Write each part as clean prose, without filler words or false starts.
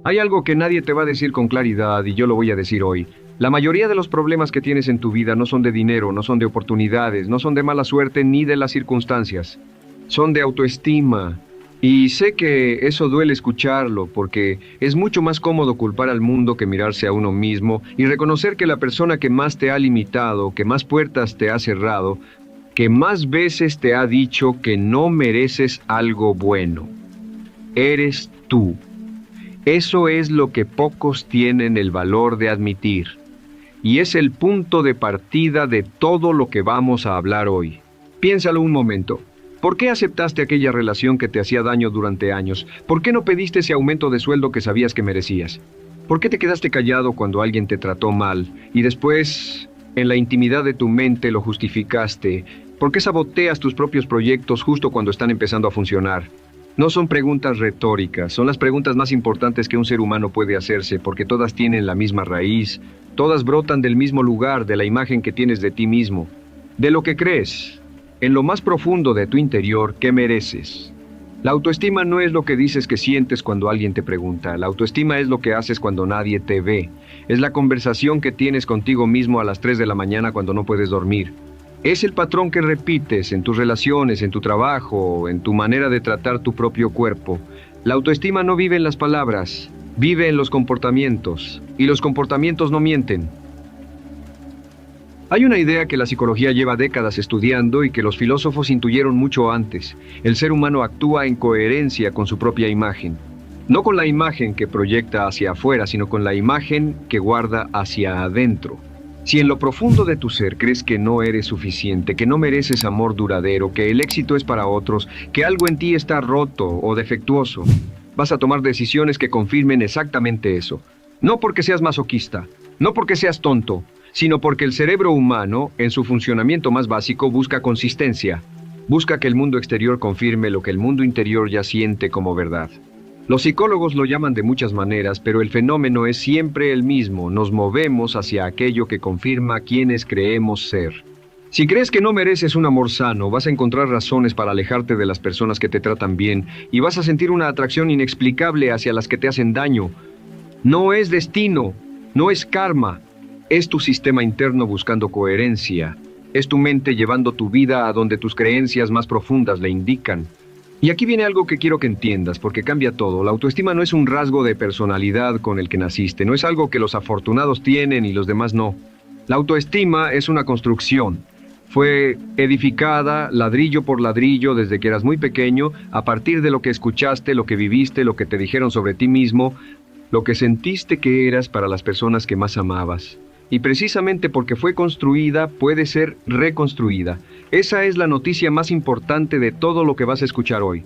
Hay algo que nadie te va a decir con claridad y yo lo voy a decir hoy. La mayoría de los problemas que tienes en tu vida no son de dinero, no son de oportunidades, no son de mala suerte ni de las circunstancias. Son de autoestima. Y sé que eso duele escucharlo porque es mucho más cómodo culpar al mundo que mirarse a uno mismo y reconocer que la persona que más te ha limitado, que más puertas te ha cerrado, que más veces te ha dicho que no mereces algo bueno, eres tú. Eso es lo que pocos tienen el valor de admitir. Y es el punto de partida de todo lo que vamos a hablar hoy. Piénsalo un momento. ¿Por qué aceptaste aquella relación que te hacía daño durante años? ¿Por qué no pediste ese aumento de sueldo que sabías que merecías? ¿Por qué te quedaste callado cuando alguien te trató mal y después, en la intimidad de tu mente, lo justificaste? ¿Por qué saboteas tus propios proyectos justo cuando están empezando a funcionar? No son preguntas retóricas, son las preguntas más importantes que un ser humano puede hacerse, porque todas tienen la misma raíz, todas brotan del mismo lugar, de la imagen que tienes de ti mismo, de lo que crees, en lo más profundo de tu interior, que mereces. La autoestima no es lo que dices que sientes cuando alguien te pregunta, la autoestima es lo que haces cuando nadie te ve, es la conversación que tienes contigo mismo a las 3 de la mañana cuando no puedes dormir. Es el patrón que repites en tus relaciones, en tu trabajo, en tu manera de tratar tu propio cuerpo. La autoestima no vive en las palabras, vive en los comportamientos, y los comportamientos no mienten. Hay una idea que la psicología lleva décadas estudiando y que los filósofos intuyeron mucho antes. El ser humano actúa en coherencia con su propia imagen. No con la imagen que proyecta hacia afuera, sino con la imagen que guarda hacia adentro. Si en lo profundo de tu ser crees que no eres suficiente, que no mereces amor duradero, que el éxito es para otros, que algo en ti está roto o defectuoso, vas a tomar decisiones que confirmen exactamente eso. No porque seas masoquista, no porque seas tonto, sino porque el cerebro humano, en su funcionamiento más básico, busca consistencia. Busca que el mundo exterior confirme lo que el mundo interior ya siente como verdad. Los psicólogos lo llaman de muchas maneras, pero el fenómeno es siempre el mismo. Nos movemos hacia aquello que confirma quiénes creemos ser. Si crees que no mereces un amor sano, vas a encontrar razones para alejarte de las personas que te tratan bien y vas a sentir una atracción inexplicable hacia las que te hacen daño. No es destino, no es karma, es tu sistema interno buscando coherencia. Es tu mente llevando tu vida a donde tus creencias más profundas le indican. Y aquí viene algo que quiero que entiendas, porque cambia todo. La autoestima no es un rasgo de personalidad con el que naciste, no es algo que los afortunados tienen y los demás no. La autoestima es una construcción. Fue edificada ladrillo por ladrillo desde que eras muy pequeño, a partir de lo que escuchaste, lo que viviste, lo que te dijeron sobre ti mismo, lo que sentiste que eras para las personas que más amabas. Y precisamente porque fue construida, puede ser reconstruida. Esa es la noticia más importante de todo lo que vas a escuchar hoy.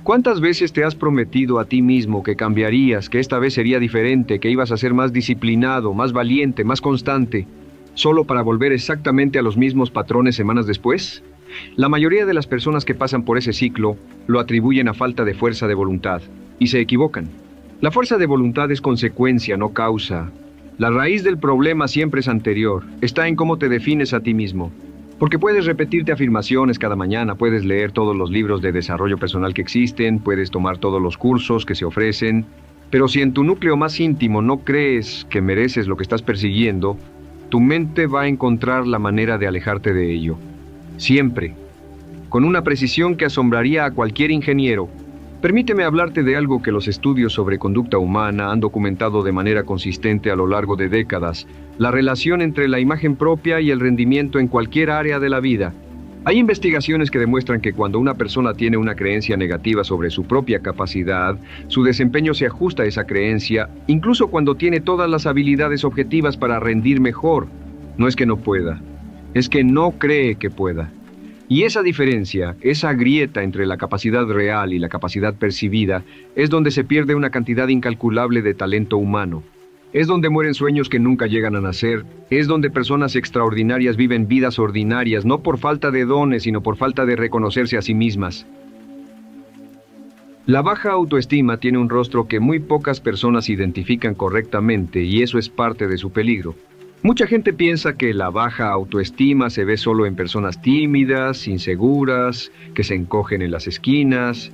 ¿Cuántas veces te has prometido a ti mismo que cambiarías, que esta vez sería diferente, que ibas a ser más disciplinado, más valiente, más constante, solo para volver exactamente a los mismos patrones semanas después? La mayoría de las personas que pasan por ese ciclo lo atribuyen a falta de fuerza de voluntad, y se equivocan. La fuerza de voluntad es consecuencia, no causa. La raíz del problema siempre es anterior, está en cómo te defines a ti mismo. Porque puedes repetirte afirmaciones cada mañana, puedes leer todos los libros de desarrollo personal que existen, puedes tomar todos los cursos que se ofrecen, pero si en tu núcleo más íntimo no crees que mereces lo que estás persiguiendo, tu mente va a encontrar la manera de alejarte de ello. Siempre. Con una precisión que asombraría a cualquier ingeniero. Permíteme hablarte de algo que los estudios sobre conducta humana han documentado de manera consistente a lo largo de décadas, la relación entre la imagen propia y el rendimiento en cualquier área de la vida. Hay investigaciones que demuestran que cuando una persona tiene una creencia negativa sobre su propia capacidad, su desempeño se ajusta a esa creencia, incluso cuando tiene todas las habilidades objetivas para rendir mejor. No es que no pueda, es que no cree que pueda. Y esa diferencia, esa grieta entre la capacidad real y la capacidad percibida, es donde se pierde una cantidad incalculable de talento humano. Es donde mueren sueños que nunca llegan a nacer. Es donde personas extraordinarias viven vidas ordinarias, no por falta de dones, sino por falta de reconocerse a sí mismas. La baja autoestima tiene un rostro que muy pocas personas identifican correctamente, y eso es parte de su peligro. Mucha gente piensa que la baja autoestima se ve solo en personas tímidas, inseguras, que se encogen en las esquinas.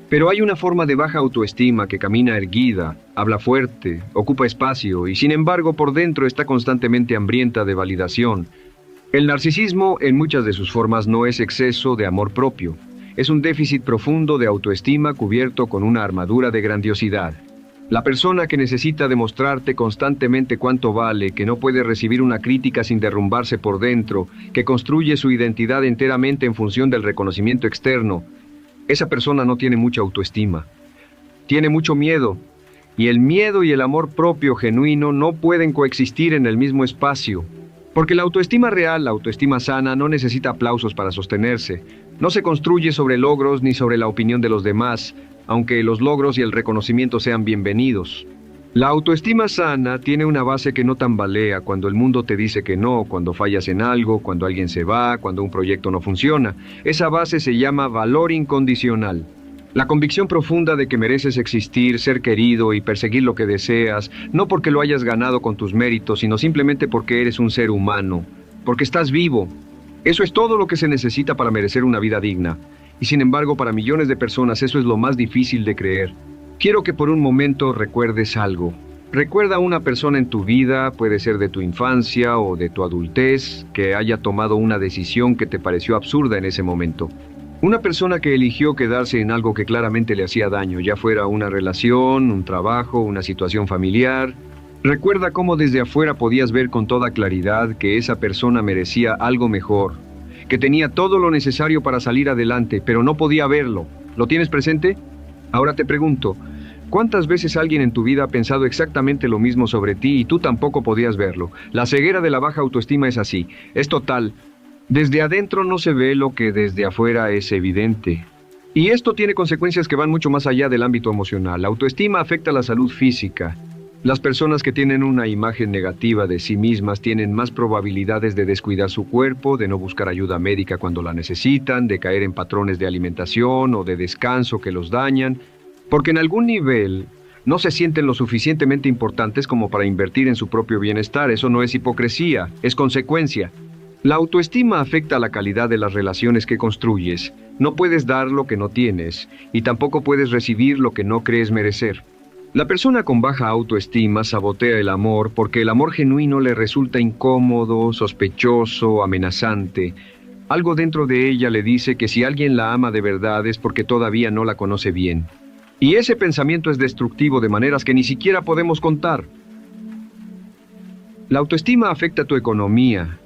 Pero hay una forma de baja autoestima que camina erguida, habla fuerte, ocupa espacio y sin embargo por dentro está constantemente hambrienta de validación. El narcisismo en muchas de sus formas no es exceso de amor propio, es un déficit profundo de autoestima cubierto con una armadura de grandiosidad. La persona que necesita demostrarte constantemente cuánto vale, que no puede recibir una crítica sin derrumbarse por dentro, que construye su identidad enteramente en función del reconocimiento externo, esa persona no tiene mucha autoestima. Tiene mucho miedo, y el miedo y el amor propio genuino no pueden coexistir en el mismo espacio. Porque la autoestima real, la autoestima sana, no necesita aplausos para sostenerse. No se construye sobre logros ni sobre la opinión de los demás, aunque los logros y el reconocimiento sean bienvenidos. La autoestima sana tiene una base que no tambalea cuando el mundo te dice que no, cuando fallas en algo, cuando alguien se va, cuando un proyecto no funciona. Esa base se llama valor incondicional. La convicción profunda de que mereces existir, ser querido y perseguir lo que deseas, no porque lo hayas ganado con tus méritos, sino simplemente porque eres un ser humano, porque estás vivo. Eso es todo lo que se necesita para merecer una vida digna. Y sin embargo, para millones de personas eso es lo más difícil de creer. Quiero que por un momento recuerdes algo. Recuerda a una persona en tu vida, puede ser de tu infancia o de tu adultez, que haya tomado una decisión que te pareció absurda en ese momento. Una persona que eligió quedarse en algo que claramente le hacía daño, ya fuera una relación, un trabajo, una situación familiar. Recuerda cómo desde afuera podías ver con toda claridad que esa persona merecía algo mejor, que tenía todo lo necesario para salir adelante, pero no podía verlo. ¿Lo tienes presente? Ahora te pregunto, ¿cuántas veces alguien en tu vida ha pensado exactamente lo mismo sobre ti y tú tampoco podías verlo? La ceguera de la baja autoestima es así, es total. Desde adentro no se ve lo que desde afuera es evidente. Y esto tiene consecuencias que van mucho más allá del ámbito emocional. La autoestima afecta la salud física. Las personas que tienen una imagen negativa de sí mismas tienen más probabilidades de descuidar su cuerpo, de no buscar ayuda médica cuando la necesitan, de caer en patrones de alimentación o de descanso que los dañan, porque en algún nivel no se sienten lo suficientemente importantes como para invertir en su propio bienestar. Eso no es hipocresía, es consecuencia. La autoestima afecta la calidad de las relaciones que construyes. No puedes dar lo que no tienes, y tampoco puedes recibir lo que no crees merecer. La persona con baja autoestima sabotea el amor porque el amor genuino le resulta incómodo, sospechoso, amenazante. Algo dentro de ella le dice que si alguien la ama de verdad es porque todavía no la conoce bien. Y ese pensamiento es destructivo de maneras que ni siquiera podemos contar. La autoestima afecta tu economía.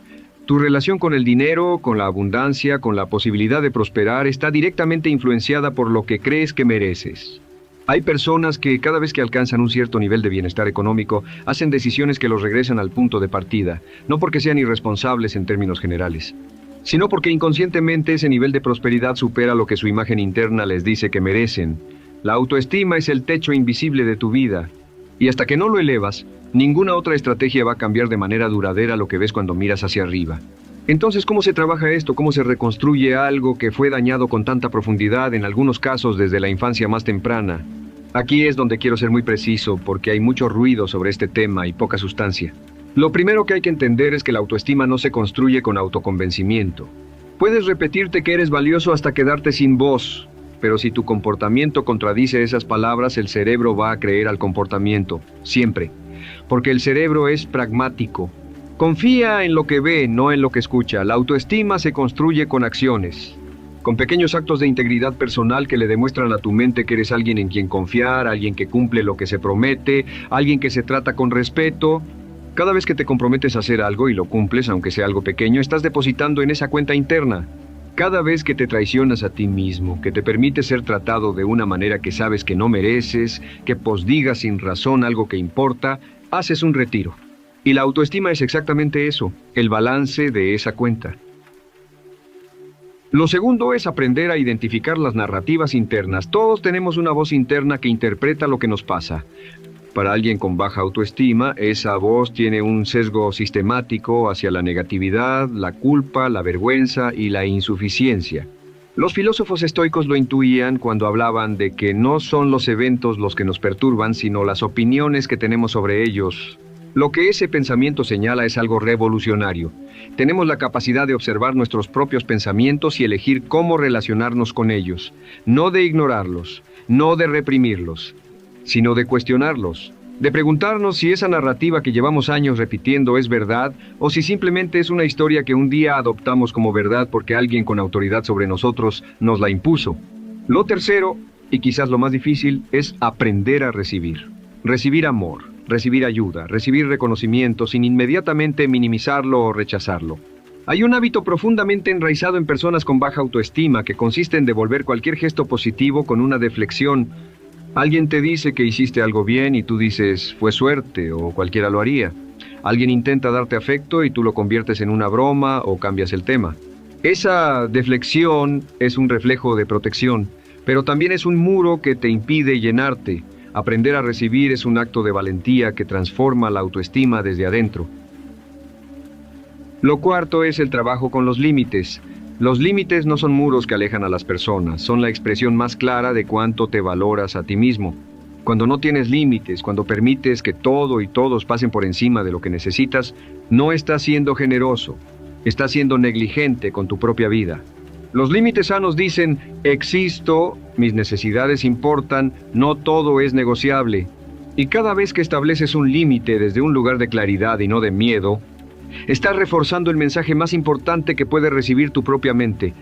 Tu relación con el dinero, con la abundancia, con la posibilidad de prosperar, está directamente influenciada por lo que crees que mereces. Hay personas que cada vez que alcanzan un cierto nivel de bienestar económico, hacen decisiones que los regresan al punto de partida, no porque sean irresponsables en términos generales, sino porque inconscientemente ese nivel de prosperidad supera lo que su imagen interna les dice que merecen. La autoestima es el techo invisible de tu vida, y hasta que no lo elevas, ninguna otra estrategia va a cambiar de manera duradera lo que ves cuando miras hacia arriba. Entonces, ¿cómo se trabaja esto? ¿Cómo se reconstruye algo que fue dañado con tanta profundidad, en algunos casos desde la infancia más temprana? Aquí es donde quiero ser muy preciso, porque hay mucho ruido sobre este tema y poca sustancia. Lo primero que hay que entender es que la autoestima no se construye con autoconvencimiento. Puedes repetirte que eres valioso hasta quedarte sin voz, pero si tu comportamiento contradice esas palabras, el cerebro va a creer al comportamiento, siempre. Porque el cerebro es pragmático. Confía en lo que ve, no en lo que escucha. La autoestima se construye con acciones, con pequeños actos de integridad personal que le demuestran a tu mente que eres alguien en quien confiar, alguien que cumple lo que se promete, alguien que se trata con respeto. Cada vez que te comprometes a hacer algo y lo cumples, aunque sea algo pequeño, estás depositando en esa cuenta interna. Cada vez que te traicionas a ti mismo, que te permites ser tratado de una manera que sabes que no mereces, que posdigas sin razón algo que importa, haces un retiro. Y la autoestima es exactamente eso, el balance de esa cuenta. Lo segundo es aprender a identificar las narrativas internas. Todos tenemos una voz interna que interpreta lo que nos pasa. Para alguien con baja autoestima, esa voz tiene un sesgo sistemático hacia la negatividad, la culpa, la vergüenza y la insuficiencia. Los filósofos estoicos lo intuían cuando hablaban de que no son los eventos los que nos perturban, sino las opiniones que tenemos sobre ellos. Lo que ese pensamiento señala es algo revolucionario. Tenemos la capacidad de observar nuestros propios pensamientos y elegir cómo relacionarnos con ellos, no de ignorarlos, no de reprimirlos, sino de cuestionarlos, de preguntarnos si esa narrativa que llevamos años repitiendo es verdad o si simplemente es una historia que un día adoptamos como verdad porque alguien con autoridad sobre nosotros nos la impuso. Lo tercero, y quizás lo más difícil, es aprender a recibir. Recibir amor, recibir ayuda, recibir reconocimiento sin inmediatamente minimizarlo o rechazarlo. Hay un hábito profundamente enraizado en personas con baja autoestima que consiste en devolver cualquier gesto positivo con una deflexión. Alguien te dice que hiciste algo bien y tú dices, fue suerte o cualquiera lo haría. Alguien intenta darte afecto y tú lo conviertes en una broma o cambias el tema. Esa deflexión es un reflejo de protección, pero también es un muro que te impide llenarte. Aprender a recibir es un acto de valentía que transforma la autoestima desde adentro. Lo cuarto es el trabajo con los límites. Los límites no son muros que alejan a las personas, son la expresión más clara de cuánto te valoras a ti mismo. Cuando no tienes límites, cuando permites que todo y todos pasen por encima de lo que necesitas, no estás siendo generoso, estás siendo negligente con tu propia vida. Los límites sanos dicen, existo, mis necesidades importan, no todo es negociable. Y cada vez que estableces un límite desde un lugar de claridad y no de miedo, estás reforzando el mensaje más importante que puede recibir tu propia mente,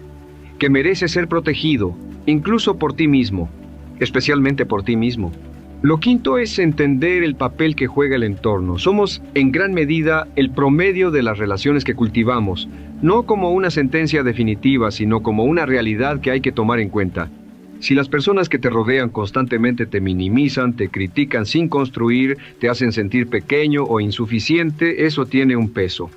que mereces ser protegido, incluso por ti mismo, especialmente por ti mismo. Lo quinto es entender el papel que juega el entorno. Somos, en gran medida, el promedio de las relaciones que cultivamos, no como una sentencia definitiva, sino como una realidad que hay que tomar en cuenta. Si las personas que te rodean constantemente te minimizan, te critican sin construir, te hacen sentir pequeño o insuficiente, eso tiene un peso.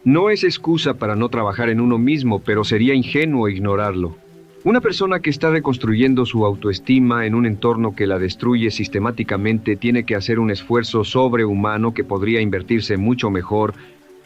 No es excusa para no trabajar en uno mismo, pero sería ingenuo ignorarlo. Una persona que está reconstruyendo su autoestima en un entorno que la destruye sistemáticamente tiene que hacer un esfuerzo sobrehumano que podría invertirse mucho mejor.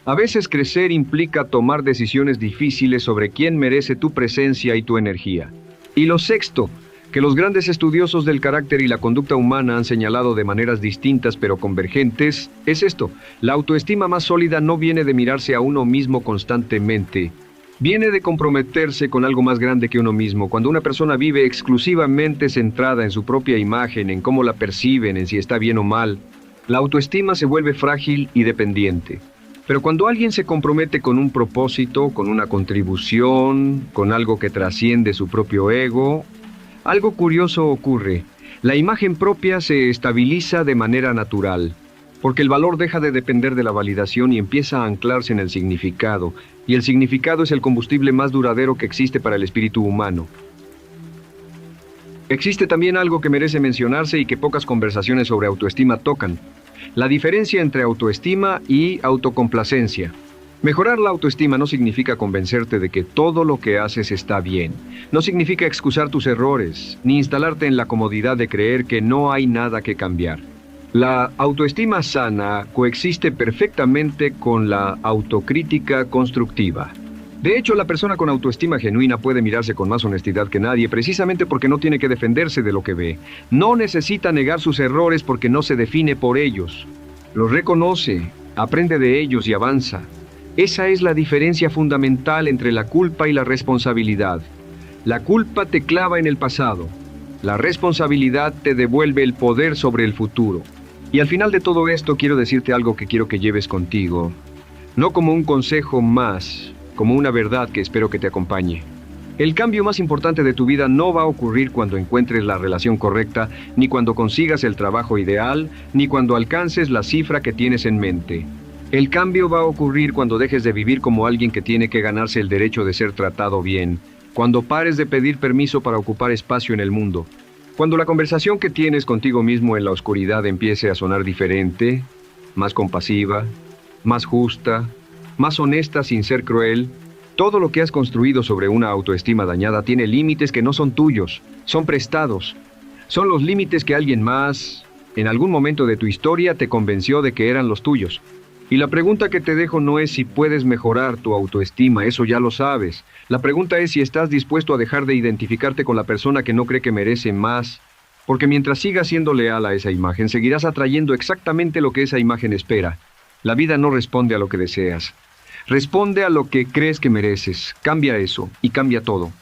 A veces crecer implica tomar decisiones difíciles sobre quién merece tu presencia y tu energía. Y lo sexto, que los grandes estudiosos del carácter y la conducta humana han señalado de maneras distintas pero convergentes, es esto: la autoestima más sólida no viene de mirarse a uno mismo constantemente, viene de comprometerse con algo más grande que uno mismo. Cuando una persona vive exclusivamente centrada en su propia imagen, en cómo la perciben, en si está bien o mal, la autoestima se vuelve frágil y dependiente. Pero cuando alguien se compromete con un propósito, con una contribución, con algo que trasciende su propio ego, algo curioso ocurre. La imagen propia se estabiliza de manera natural, porque el valor deja de depender de la validación y empieza a anclarse en el significado, y el significado es el combustible más duradero que existe para el espíritu humano. Existe también algo que merece mencionarse y que pocas conversaciones sobre autoestima tocan: la diferencia entre autoestima y autocomplacencia. Mejorar la autoestima no significa convencerte de que todo lo que haces está bien. No significa excusar tus errores, ni instalarte en la comodidad de creer que no hay nada que cambiar. La autoestima sana coexiste perfectamente con la autocrítica constructiva. De hecho, la persona con autoestima genuina puede mirarse con más honestidad que nadie, precisamente porque no tiene que defenderse de lo que ve. No necesita negar sus errores porque no se define por ellos. Los reconoce, aprende de ellos y avanza. Esa es la diferencia fundamental entre la culpa y la responsabilidad. La culpa te clava en el pasado. La responsabilidad te devuelve el poder sobre el futuro. Y al final de todo esto quiero decirte algo que quiero que lleves contigo. No como un consejo más, como una verdad que espero que te acompañe. El cambio más importante de tu vida no va a ocurrir cuando encuentres la relación correcta, ni cuando consigas el trabajo ideal, ni cuando alcances la cifra que tienes en mente. El cambio va a ocurrir cuando dejes de vivir como alguien que tiene que ganarse el derecho de ser tratado bien, cuando pares de pedir permiso para ocupar espacio en el mundo, cuando la conversación que tienes contigo mismo en la oscuridad empiece a sonar diferente, más compasiva, más justa, más honesta sin ser cruel. Todo lo que has construido sobre una autoestima dañada tiene límites que no son tuyos, son prestados. Son los límites que alguien más, en algún momento de tu historia, te convenció de que eran los tuyos. Y la pregunta que te dejo no es si puedes mejorar tu autoestima, eso ya lo sabes. La pregunta es si estás dispuesto a dejar de identificarte con la persona que no cree que merece más. Porque mientras sigas siendo leal a esa imagen, seguirás atrayendo exactamente lo que esa imagen espera. La vida no responde a lo que deseas. Responde a lo que crees que mereces. Cambia eso y cambia todo.